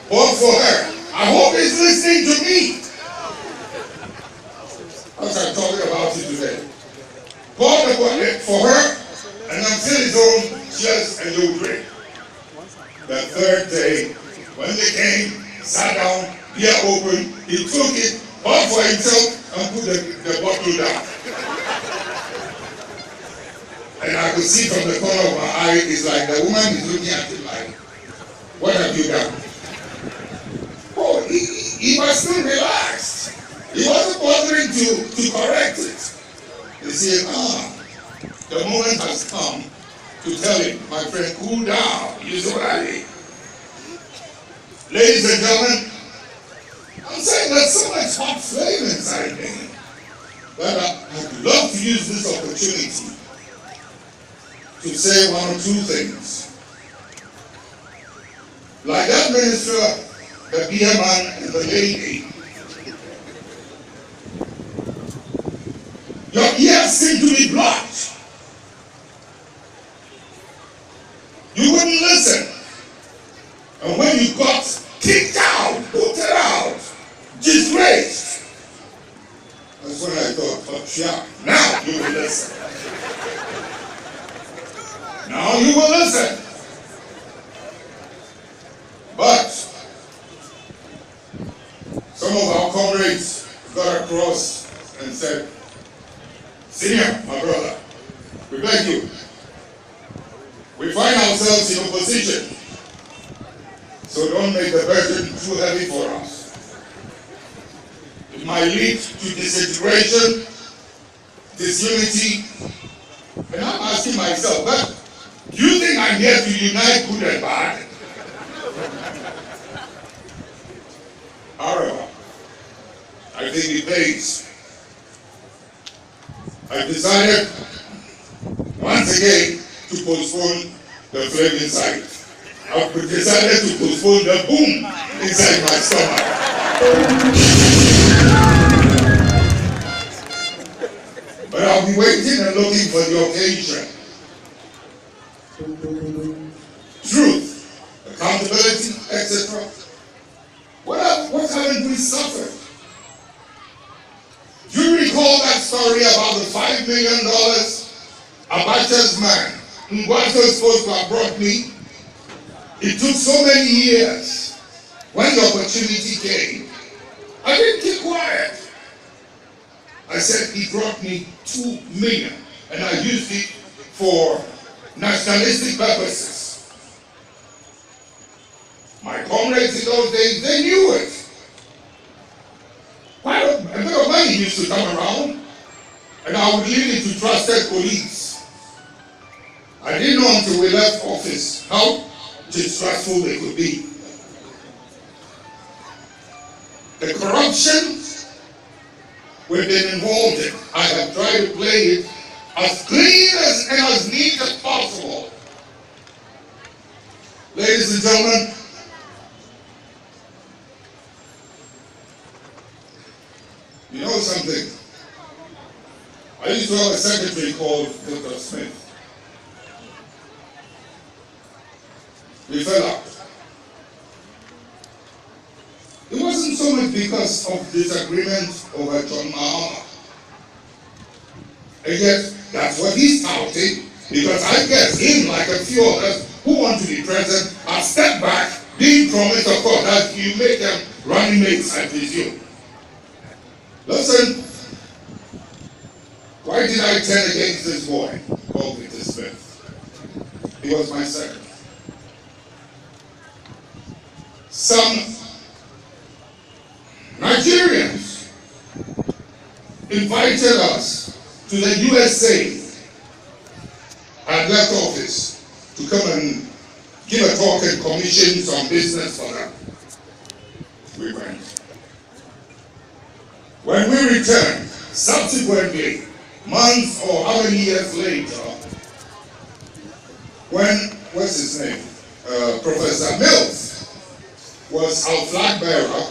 But for her, I hope he's listening to me. As I'm talking about it today. God for her, and I'm still his own, cheers and you drink. The third day, when they came, sat down, beer open, he took it, all for himself, and put the bottle down. And I could see from the corner of my eye, it's like the woman is looking at him like, what have you done? Oh, he was still relaxed. He wasn't bothering to correct it. He said, the moment has come to tell him, my friend, cool down. You see what I mean? Ladies and gentlemen, I'm saying there's so much hot flame inside me that I'd love to use this opportunity to say one or two things. Like that minister, the beer man and the lady, your ears seem to be blocked. You wouldn't listen. And when you got kicked out, put it out, disgraced, that's when I thought, oh yeah, now you will listen. Now you will listen. But some of our comrades got across and said, Senior, my brother, we beg you. We find ourselves in opposition, so don't make the burden too heavy for us. It might lead to disintegration, disunity, and I'm asking myself, but do you think I'm here to unite good and bad? However, I think it pays. I decided once again to postpone the flame inside. I've decided to postpone the boom inside my stomach. But I'll be waiting and looking for the occasion. Truth, accountability, etc. What haven't we suffered? Do you recall that story about the $5 million Abacha's man Ngwaso is supposed to have brought me? It took so many years. When the opportunity came, I didn't keep quiet. I said he brought me $2 million and I used it for nationalistic purposes. My comrades in those days, they knew it. A bit of money used to come around, and I would leave it to trusted colleagues. I didn't know until we left office how distrustful they could be. The corruption we've been involved in, I have tried to play it as clean and as neat as possible. Ladies and gentlemen, you know something? I used to have a secretary called Dr. Smith. We fell out. It wasn't so much because of disagreement over John Mahama. And yet, that's what he's touting, because I guess him, like a few others who want to be president, have stepped back, being promised, of course, that you make them running mates, I presume. Listen, why did I turn against this boy called Peter Smith? He was my second. Some Nigerians invited us to the USA. I had left office to come and give a talk and commission some business for them. We went. When we returned, subsequently, months or how many years later, when, what's his name? Professor Mills was our flag bearer,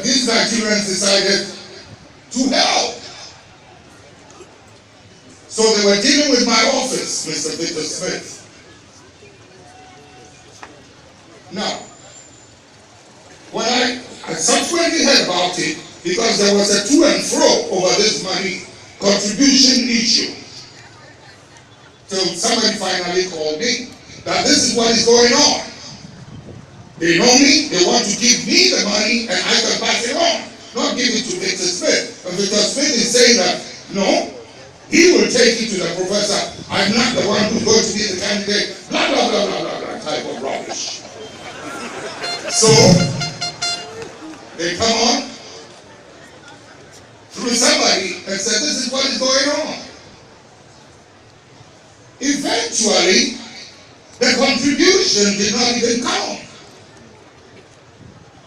these Nigerians decided to help. So they were dealing with my office, Mr. Victor Smith. Now, I subsequently heard about it because there was a to and fro over this money contribution issue. So somebody finally called me that this is what is going on. They know me, they want to give me the money and I can pass it on, not give it to Victor Smith. And Victor Smith is saying that, no, he will take it to the professor. I'm not the one who's going to be the candidate, blah, blah, blah, blah, blah, blah, type of rubbish. So, they come on through somebody and said, this is what is going on. Eventually, the contribution did not even come.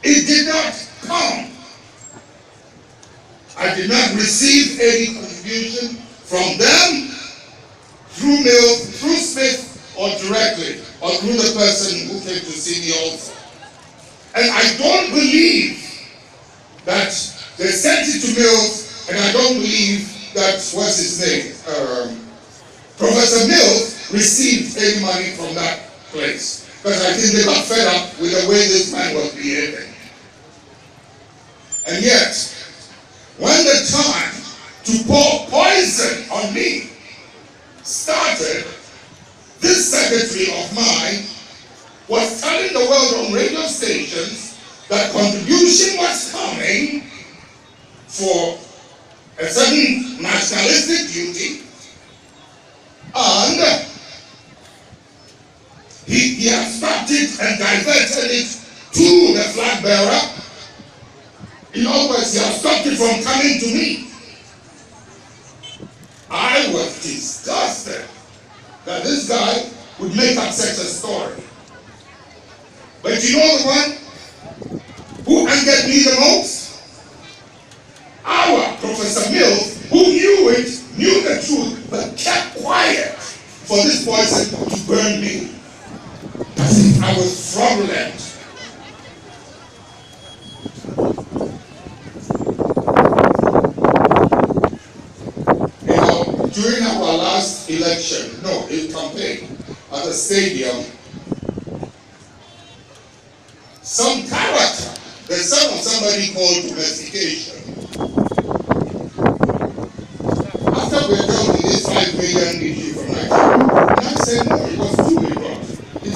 It did not come. I did not receive any contribution from them through Mills, through Smith, or directly, or through the person who came to see me also. And I don't believe that they sent it to Mills, and I don't believe that, what's his name, Professor Mills received any money from that place. Because I think they got fed up with the way this man was behaving. And yet, when the time to pour poison on me started, this secretary of mine was telling the world on radio stations that contribution was coming for a certain nationalistic duty, and he had stopped it and diverted it to the flag bearer. In other words, he had stopped it from coming to me. I was disgusted that this guy would make up such a story. But you know the one who angered me the most? Our Professor Mills, who knew it, knew the truth, but kept quiet for this poison to burn me. As if I was fraudulent. During our last election, campaign at the stadium, some character, the son of somebody called domestication, after we dealt with this 5 million issue from Nigeria, and I said, no,